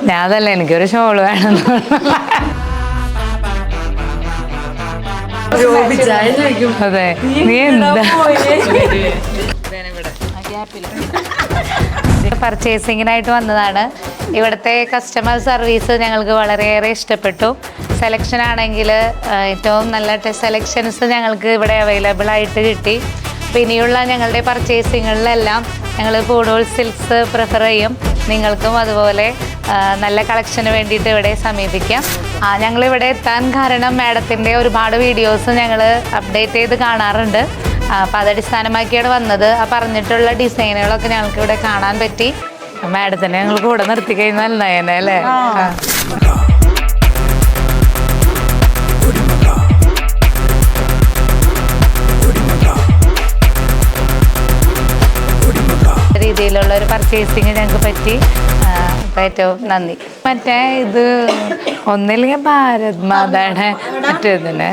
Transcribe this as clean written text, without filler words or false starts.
ഞാൻ അതല്ല, എനിക്കൊരു ഷോള് വേണം. അതെ, നീ എന്താ പർച്ചേസിങ്ങിനായിട്ട് വന്നതാണ്. ഇവിടുത്തെ കസ്റ്റമർ സർവീസ് ഞങ്ങൾക്ക് വളരെയേറെ ഇഷ്ടപ്പെട്ടു. സെലക്ഷൻ ആണെങ്കിൽ ഏറ്റവും നല്ല സെലക്ഷൻസ് ഞങ്ങൾക്ക് ഇവിടെ അവൈലബിൾ ആയിട്ട് കിട്ടി. ഇനിയുള്ള ഞങ്ങളുടെ പർച്ചേസിങ്ങുകളിലെല്ലാം ഞങ്ങൾ പൂണൂൽ സിൽക്സ് പ്രിഫർ ചെയ്യും. നിങ്ങൾക്കും അതുപോലെ നല്ല കളക്ഷന് വേണ്ടിയിട്ട് ഇവിടെ സമീപിക്കാം. ഞങ്ങളിവിടെ എത്താൻ കാരണം മാഡത്തിൻ്റെ ഒരുപാട് വീഡിയോസ് ഞങ്ങൾ അപ്ഡേറ്റ് ചെയ്ത് കാണാറുണ്ട്. അപ്പോൾ അതടിസ്ഥാനമാക്കിയാണ് വന്നത്. ആ പറഞ്ഞിട്ടുള്ള ഡിസൈനുകളൊക്കെ ഞങ്ങൾക്ക് ഇവിടെ കാണാൻ പറ്റി. മാഡത്തിനെ ഞങ്ങൾ കൂടെ നിർത്തി കഴിഞ്ഞാൽ നല്ലതന്നെ അല്ലേ? രീതിയിലുള്ള ഒരു പർച്ചേസിങ് ഞങ്ങൾക്ക് പറ്റി. ഏറ്റവും നന്ദി. മറ്റേ ഇത് ഒന്നില്ലെങ്കിൽ ഭാരത് മാതയുടെ മറ്റേതിന്